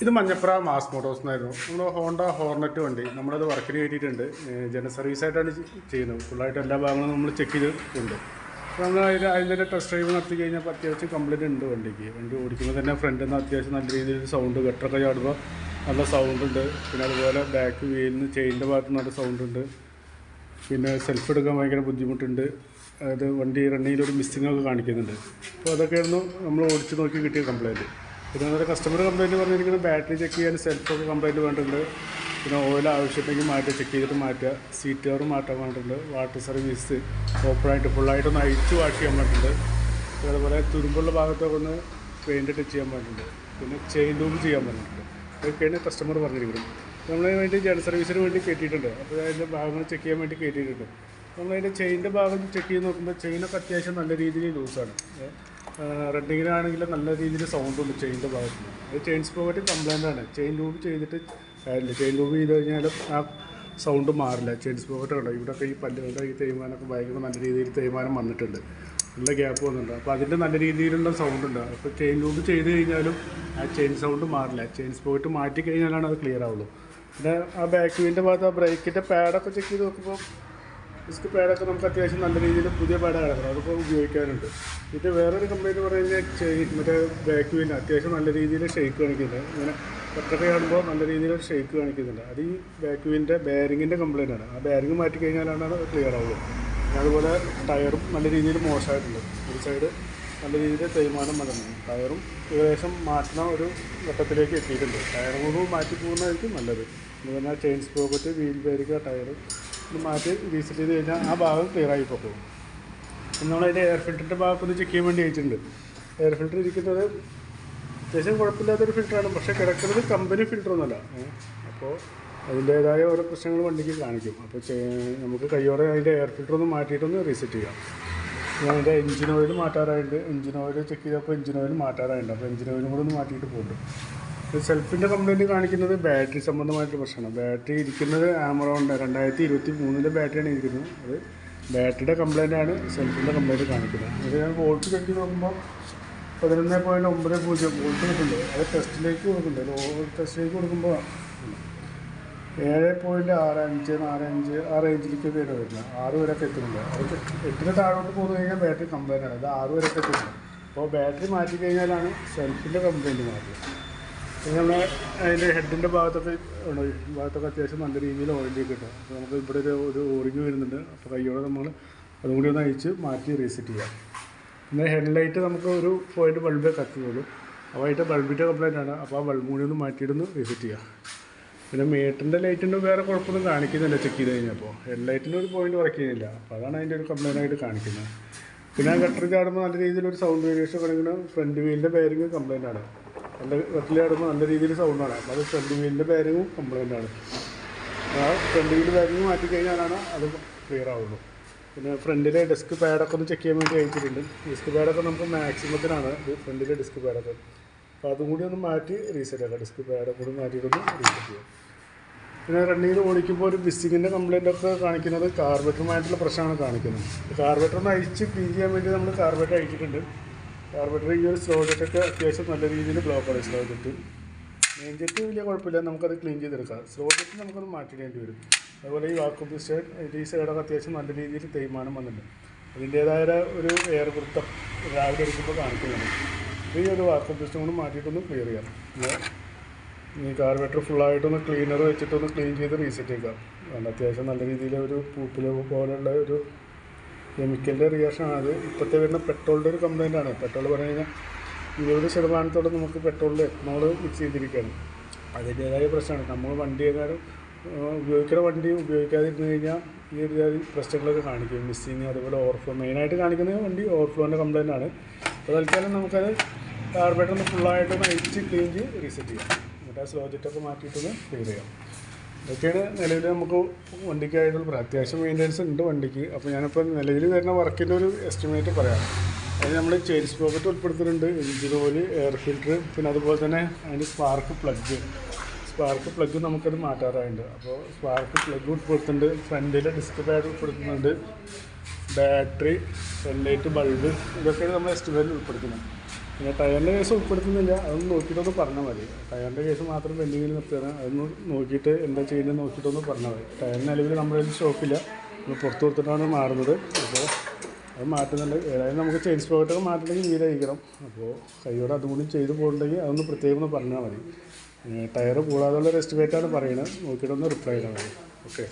ഇത് Manjapra mass Motors എന്നായിരുന്നു. നമ്മൾ ഹോണ്ട ഹോർണറ്റ് വണ്ടി നമ്മളത് വർക്കിന് കയറ്റിയിട്ടുണ്ട്. ജനറൽ സർവീസായിട്ടാണ് ചെയ്യുന്നത്. ഫുള്ളായിട്ട് എല്ലാ ഭാഗങ്ങളും നമ്മൾ ചെക്ക് ചെയ്തിട്ടുണ്ട്. അപ്പോൾ നമ്മൾ അതിൻ്റെ ടെസ്റ്റ് ഡ്രൈവ് നടത്തി കഴിഞ്ഞപ്പോൾ അത്യാവശ്യം കംപ്ലൈൻറ്റ് ഉണ്ട് വണ്ടിക്ക്. വണ്ടി ഓടിക്കുമ്പോൾ തന്നെ ഫ്രണ്ടിൽ നിന്ന് അത്യാവശ്യം നല്ല രീതിയിൽ സൗണ്ട്, ഗട്ടറൊക്കെ ചാടുമ്പോൾ നല്ല സൗണ്ട് ഉണ്ട്. പിന്നെ അതുപോലെ ബാക്ക് വീലിൽ നിന്ന് ചെയിൻ്റെ ഭാഗത്ത് നല്ല സൗണ്ട് ഉണ്ട്. പിന്നെ സെൽഫ് എടുക്കാൻ ഭയങ്കര ബുദ്ധിമുട്ടുണ്ട്. അത് വണ്ടി റണ്ണിങ്ങിലൊരു മിസ്സിങ്ങൊക്കെ കാണിക്കുന്നുണ്ട്. അപ്പോൾ അതൊക്കെയായിരുന്നു നമ്മൾ ഓടിച്ച് നോക്കി കിട്ടിയ കംപ്ലൈൻറ്റ്. പിന്നെ അതുപോലെ കസ്റ്റമർ കംപ്ലൈൻറ്റ് പറഞ്ഞിരിക്കുന്നത് ബാറ്ററി ചെക്ക് ചെയ്യാൻ സെൽഫൊക്കെ കംപ്ലൈൻറ്റ് വേണ്ടിയിട്ടുണ്ട്. പിന്നെ ഓയിൽ ആവശ്യമുണ്ടെങ്കിൽ മാറ്റുക, ചെക്ക് ചെയ്തിട്ട് മാറ്റുക. സീറ്റ് കവർ മാറ്റാൻ വേണ്ടിയിട്ടുണ്ട്. വാട്ടർ സർവീസ് ഓപ്പണായിട്ട് ഫുള്ളായിട്ടൊന്ന് അഴിച്ച് വാഷ് ചെയ്യാൻ വേണ്ടിയിട്ടുണ്ട്. പിന്നെ അതുപോലെ തുരുമ്പുള്ള ഭാഗത്തൊക്കെ ഒന്ന് പെയിൻറ്റ് ടച്ച് ചെയ്യാൻ വേണ്ടിയിട്ടുണ്ട്. പിന്നെ ചെയിൻ ലൂബ് ചെയ്യാൻ വേണ്ടിയിട്ടുണ്ട്. അതൊക്കെയാണ് കസ്റ്റമർ പറഞ്ഞിരിക്കുന്നത്. നമ്മളതിന് വേണ്ടി ജനറൽ സർവീസിന് വേണ്ടി കയറ്റിയിട്ടുണ്ട്. അപ്പോൾ അതിൻ്റെ ഭാഗങ്ങൾ ചെക്ക് ചെയ്യാൻ വേണ്ടി കയറ്റിയിട്ടുണ്ട്. നമ്മളതിൻ്റെ ചെയിൻ്റെ ഭാഗം ചെക്ക് ചെയ്ത് നോക്കുമ്പോൾ ചെയിനൊക്കെ അത്യാവശ്യം നല്ല രീതിയിൽ ലൂസാണ്. റണ്ണിങ്ങിനാണെങ്കിൽ നല്ല രീതിയിൽ സൗണ്ടുണ്ട് ചെയിൻ്റെ ഭാഗത്ത്. അത് ചെയിൻ സ്പോക്കറ്റ് കംപ്ലൈൻ്റ് ആണ്. ചെയിൻ ലൂബ് ചെയ്തിട്ട് കാര്യമില്ല. ചെയിൻ ലൂബ് ചെയ്ത് കഴിഞ്ഞാലും ആ സൗണ്ട് മാറില്ല. ചെയിൻ സ്പോക്കറ്റ് ഉണ്ടോ ഇവിടെയൊക്കെ ഈ പല്ലുകളുടെ ഈ തേയ്മാനമൊക്കെ ഭയങ്കര നല്ല രീതിയിൽ തേയ്മാനം വന്നിട്ടുണ്ട്. നല്ല ഗ്യാപ്പ് വന്നിട്ടുണ്ട്. അപ്പോൾ അതിൻ്റെ നല്ല രീതിയിലുള്ള സൗണ്ട് ഉണ്ട്. അപ്പോൾ ചെയിൻ ലൂബ് ചെയ്ത് കഴിഞ്ഞാലും ആ ചെയിൻ സൗണ്ട് മാറില്ല. ചെയിൻ സ്പോക്കറ്റ് മാറ്റി കഴിഞ്ഞാലാണ് അത് ക്ലിയർ ആവുള്ളൂ. പിന്നെ ആ ബാക്ക് വീലിൻ്റെ ഭാഗത്ത് ആ ബ്രേക്കിൻ്റെ പാഡൊക്കെ ചെക്ക് ചെയ്ത് നോക്കുമ്പോൾ ഡിസ്ക് പാഡൊക്കെ നമുക്ക് അത്യാവശ്യം നല്ല രീതിയിൽ പുതിയ പാഡ് കിടക്കണം. അതിപ്പോൾ ഉപയോഗിക്കാനുണ്ട്. പിന്നെ വേറൊരു കംപ്ലൈൻറ്റ് പറഞ്ഞു കഴിഞ്ഞാൽ മറ്റേ ബാക്ക് വീലിന് അത്യാവശ്യം നല്ല രീതിയിൽ ഷെയ്ക്ക് കാണിക്കുന്നുണ്ട്. ഇങ്ങനെ പെട്ടെന്ന് കാണുമ്പോൾ നല്ല രീതിയിൽ ഷെയ്ക്ക് കാണിക്കുന്നുണ്ട്. അത് ഈ ബാക്ക് വീലിൻ്റെ ബെയറിങ്ങിൻ്റെ കംപ്ലൈൻ്റ് ആണ്. ആ ബെയറിങ് മാറ്റി കഴിഞ്ഞാലാണ് അത് ക്ലിയർ ആവുള്ളൂ. അതുപോലെ ടയറും നല്ല രീതിയിൽ മോശമായിട്ടുണ്ട്. ഒരു സൈഡ് നല്ല രീതിയിൽ തേയ്മാനം വന്നിട്ടുണ്ട്. ടയറും ഏകദേശം മാറ്റുന്ന ഒരു ഘട്ടത്തിലേക്ക് എത്തിയിട്ടുണ്ട്. ടയറും കൂടി മാറ്റി പോകുന്നതായിരിക്കും നല്ലത്. അതുപോലെ chain sprocket, wheel bearing, tyre ഇത് മാറ്റി റീസെറ്റ് ചെയ്ത് കഴിഞ്ഞാൽ ആ ഭാഗം ക്ലിയർ ആയി പോകും. നമ്മളതിൻ്റെ എയർ ഫിൽറ്ററിൻ്റെ ഭാഗത്തൊന്ന് ചെക്ക് ചെയ്യാൻ വേണ്ടി അയച്ചിട്ടുണ്ട്. എയർ ഫിൽറ്റർ ഇരിക്കുന്നത് അത്യാവശ്യം കുഴപ്പമില്ലാത്തൊരു ഫിൽറ്ററാണ്. പക്ഷേ കിടക്കുന്നത് കമ്പനി ഫിൽറ്ററൊന്നുമല്ല. അപ്പോൾ അതിൻ്റേതായ ഓരോ പ്രശ്നങ്ങൾ വണ്ടിക്ക് കാണിക്കും. അപ്പോൾ നമുക്ക് കയ്യോടെ അതിൻ്റെ എയർ ഫിൽറ്റർ ഒന്ന് മാറ്റിയിട്ടൊന്ന് റീസെറ്റ് ചെയ്യാം. ഞാൻ അതിൻ്റെ എഞ്ചിൻ ഓയിൽ മാറ്റാറായിട്ടുണ്ട്. എഞ്ചിൻ ഓയിൽ ചെക്ക് ചെയ്തപ്പോൾ എഞ്ചിൻ ഓയിൽ മാറ്റാറായിട്ടുണ്ട്. അപ്പോൾ എഞ്ചിൻ ഓയിലും കൂടെ ഒന്ന് മാറ്റിയിട്ട് പോകുന്നുണ്ട്. സെൽഫിൻ്റെ കംപ്ലയിൻറ്റ് കാണിക്കുന്നത് ബാറ്ററി സംബന്ധമായിട്ടുള്ള പ്രശ്നമാണ്. ബാറ്ററി ഇരിക്കുന്നത് ആമറോണിൻ്റെ 2023 ബാറ്ററിയാണ് ഇരിക്കുന്നത്. അത് ബാറ്ററിയുടെ കംപ്ലയിൻ്റാണ് സെൽഫിൻ്റെ കംപ്ലയിൻറ്റ് കാണിക്കുന്നത്. അത് ഞാൻ വോൾട്ട് ചെക്ക് നോക്കുമ്പോൾ 11.90 വോൾട്ട് കിട്ടുന്നുണ്ട്. അത് ടെസ്റ്റിലേക്ക് കൊടുക്കുന്നുണ്ട്. ടെസ്റ്റിലേക്ക് കൊടുക്കുമ്പോൾ 7.65 ആ റേഞ്ചിലേക്കൊക്കെ വരുന്നത്. 6 വരെയൊക്കെ എത്തുന്നുണ്ട്. അതൊക്കെ 8 താഴോട്ട് പോകുന്നു കഴിഞ്ഞാൽ ബാറ്ററി കംപ്ലയിൻ്റ് ആണ്. അത് 6 വരെയൊക്കെ എത്തുന്നുണ്ട്. അപ്പോൾ ബാറ്ററി മാറ്റി കഴിഞ്ഞാലാണ് സെൽഫിൻ്റെ കംപ്ലയിൻറ്റ് മാറ്റുക. പിന്നെ നമ്മൾ അതിൻ്റെ ഹെഡിൻ്റെ ഭാഗത്തൊക്കെ അത്യാവശ്യം നല്ല രീതിയിൽ ഓയിലേക്ക് കിട്ടും. അപ്പോൾ നമുക്ക് ഇവിടെ ഒരു ഓറിങ് വരുന്നുണ്ട്. അപ്പോൾ കയ്യോടെ നമ്മൾ അതും കൂടി ഒന്ന് അയച്ച് മാറ്റി റീസെറ്റ് ചെയ്യാം. പിന്നെ ഹെഡ്ലൈറ്റ് നമുക്ക് ഒരു പോയിൻറ്റ് ബൾബേ കത്തുന്നുള്ളൂ. അപ്പോൾ അതിൻ്റെ ബൾബിൻ്റെ കംപ്ലയിൻ്റ് ആണ്. അപ്പോൾ ആ ബൾബ് കൂടി ഒന്ന് മാറ്റിയിട്ടൊന്ന് റീസെറ്റ് ചെയ്യാം. പിന്നെ മീറ്ററിൻ്റെ ലൈറ്റിൻ്റെ വേറെ കുഴപ്പമൊന്നും കാണിക്കുന്നില്ല. ചെക്ക് ചെയ്ത് കഴിഞ്ഞപ്പോൾ ഹെഡ്ലൈറ്റിൻ്റെ ഒരു പോയിൻറ്റ് വർക്ക് ചെയ്യുന്നില്ല. അപ്പോൾ അതാണ് അതിൻ്റെ ഒരു കംപ്ലയിൻ്റായിട്ട് കാണിക്കുന്നത്. പിന്നെ ഗട്ടർ ചാടുമ്പോൾ നല്ല രീതിയിലൊരു സൗണ്ട് വേരിയേഷൻ കാണിക്കുന്നത് ഫ്രണ്ട് വീലിൻ്റെ ബെയറിങ് കംപ്ലയിൻ്റ് ആണ്. നല്ല ഗട്ടറിൽ ചാടുമ്പോൾ നല്ല രീതിയിൽ സൗണ്ടാണ്. അപ്പോൾ അത് ഫ്രണ്ട് വീലിൻ്റെ ബെയറിങ്ങും കംപ്ലയിൻ്റ് ആണ്. ആ ഫ്രണ്ട് വീൽ ബെയറിങ് മാറ്റി കഴിഞ്ഞാലാണ് അത് ക്ലിയർ ആവുള്ളൂ. പിന്നെ ഫ്രണ്ടിലെ ഡെസ്ക് പാഡൊക്കെ ഒന്ന് ചെക്ക് ചെയ്യാൻ വേണ്ടി അയച്ചിട്ടുണ്ട്. ഡെസ്ക് പാഡൊക്കെ നമുക്ക് മാക്സിമത്തിനാണ് ഇത് ഫ്രണ്ടിലെ ഡെസ്ക് പാഡൊക്കെ. അപ്പോൾ അതും കൂടി ഒന്ന് മാറ്റി റീസെറ്റ് ആക്കാം. ഡെസ്ക് പാഡൊക്കെ കൂടി മാറ്റിയിട്ടൊന്ന് റീസെറ്റ് ചെയ്യാം. പിന്നെ റണ്ണിങ്ങിൽ ഓടിക്കുമ്പോൾ ഒരു മിസ്സിങ്ങിൻ്റെ കംപ്ലയിൻ്റൊക്കെ കാണിക്കുന്നത് കാർബറേറ്ററുമായിട്ടുള്ള പ്രശ്നമാണ് കാണിക്കുന്നത്. കാർബറേറ്റർ ഒന്ന് അഴിച്ച് ക്ലീൻ ചെയ്യാൻ വേണ്ടി നമ്മൾ കാർബറേറ്റർ അഴിച്ചിട്ടുണ്ട്. കാർബറേറ്റർ ഈ ഒരു സ്ലോ ജെറ്റൊക്കെ അത്യാവശ്യം നല്ല രീതിയിൽ ബ്ലോക്കാണ്. സ്ലോ ജെറ്റ് മെയിൻ ജെറ്റ് വലിയ കുഴപ്പമില്ല, നമുക്കത് ക്ലീൻ ചെയ്തെടുക്കാം. സ്ലോ ജെറ്റ് നമുക്കൊന്ന് മാറ്റിയിടേണ്ടി വരും. അതുപോലെ ഈ വാക്വം പിസ്റ്റൺ ഈ സൈഡൊക്കെ അത്യാവശ്യം നല്ല രീതിയിൽ തേയ്മാനം വന്നിട്ടുണ്ട്. അതിൻ്റേതായ ഒരു എയർ വൃത്തം രാവിലെ എടുക്കുമ്പോൾ കാണിക്കുന്നുണ്ട്. ഈ ഒരു വാക്വം പിസ്റ്റൺ കൊണ്ട് മാറ്റിയിട്ടൊന്ന് ക്ലിയർ ചെയ്യാം. ഈ കാർബറേറ്റർ ഫുള്ളായിട്ടൊന്ന് ക്ലീനർ വെച്ചിട്ടൊന്ന് ക്ലീൻ ചെയ്ത് റീസെറ്റ് ചെയ്യാം. അത്യാവശ്യം നല്ല രീതിയിൽ ഒരു പൂപ്പില പോലുള്ള ഒരു കെമിക്കലിൻ്റെ റിയാക്ഷനാണ്. അത് ഇപ്പോഴത്തെ വരുന്ന പെട്രോളിൻ്റെ ഒരു കംപ്ലയിൻ്റാണ്. പെട്രോൾ പറഞ്ഞു കഴിഞ്ഞാൽ 20% നമുക്ക് പെട്രോളിൽ എത്തനോൾ മിക്സ് ചെയ്തിരിക്കുകയാണ്. അതിൻ്റേതായ പ്രശ്നമാണ്. നമ്മൾ വണ്ടി ഏതായാലും ഉപയോഗിക്കുന്ന വണ്ടി ഉപയോഗിക്കാതിരുന്നു കഴിഞ്ഞാൽ ഈ ഒരു പ്രശ്നങ്ങളൊക്കെ കാണിക്കും. മിസ്സിങ്, അതുപോലെ ഓവർഫ്ലോ. മെയിനായിട്ട് കാണിക്കുന്നത് വണ്ടി ഓവർഫ്ലോൻ്റെ കംപ്ലയിൻ്റ് ആണ്. അപ്പോൾ തൽക്കാലം നമുക്കത് കാർബറേറ്റർ ഒന്ന് ഫുള്ളായിട്ടൊന്ന് അഴിച്ച് ക്ലീൻ ചെയ്ത് റീസെറ്റ് ചെയ്യാം. എന്നിട്ട് ആ സ്ലോ ജെറ്റൊക്കെ മാറ്റിയിട്ടൊന്ന് ക്ലിയർ ചെയ്യാം. ഇതൊക്കെയാണ് നിലവിൽ നമുക്ക് വണ്ടിക്കായിട്ടുള്ള അത്യാവശ്യം മെയിൻ്റെനൻസ് ഉണ്ട് വണ്ടിക്ക്. അപ്പോൾ ഞാനിപ്പോൾ നിലവിൽ വരുന്ന വർക്കിൻ്റെ ഒരു എസ്റ്റിമേറ്റ് പറയാം. അതിന് നമ്മൾ ചെയിൻ സ്പോക്കറ്റ് ഉൾപ്പെടുത്തുന്നുണ്ട്, എഞ്ചിൻ ഓയിൽ, എയർ ഫിൽറ്റർ, പിന്നെ അതുപോലെ തന്നെ അതിന് സ്പാർക്ക് പ്ലഗ് നമുക്കത് മാറ്റാറായിട്ടുണ്ട്. അപ്പോൾ സ്പാർക്ക് പ്ലഗ് ഉൾപ്പെടുത്തുന്നുണ്ട്. ഫ്രണ്ടിലെ ഡിസ്ക് പാഡ് ഉൾപ്പെടുത്തുന്നുണ്ട്. ബാറ്ററി, ഹെഡ്ലൈറ്റ്, ബൾബ്, ഇതൊക്കെയാണ് നമ്മൾ എസ്റ്റിമേറ്റിൽ ഉൾപ്പെടുത്തുന്നത്. പിന്നെ ടയറിൻ്റെ കേസ് ഉൾപ്പെടുത്തുന്നില്ല, അതൊന്ന് നോക്കിയിട്ടൊന്ന് പറഞ്ഞാൽ മതി. ടയറിൻ്റെ കേസ് മാത്രം പെൻഡിങ്ങിൽ നിർത്തുകയാണ്, അതൊന്ന് നോക്കിയിട്ട് എന്താ ചെയ്യുന്നത് നോക്കിയിട്ടൊന്ന് പറഞ്ഞാൽ മതി. ടയറിന് നിലവിൽ നമ്മുടെ കയ്യിൽ സ്റ്റോക്കില്ല, നമ്മൾ പുറത്ത് കൊടുത്തിട്ടാണ് മാറുന്നത്. അപ്പോൾ അത് മാറ്റുന്നുണ്ട്. ഏതായാലും നമുക്ക് ചെയിൻ സ്പ്രോക്കറ്റൊക്കെ മാറ്റണമെങ്കിൽ നീരായിരിക്കണം. അപ്പോൾ കൈയോടെ അതുകൂടി ചെയ്ത് പോകണമെങ്കിൽ അതൊന്ന് പ്രത്യേകം ഒന്ന് പറഞ്ഞാൽ മതി. ടയർ കൂടാതെയുള്ള ഒരു എസ്റ്റിമേറ്റാണ് പറയുന്നത്, നോക്കിയിട്ടൊന്ന് റിപ്ലൈ ചെയ്താൽ മതി. ഓക്കെ.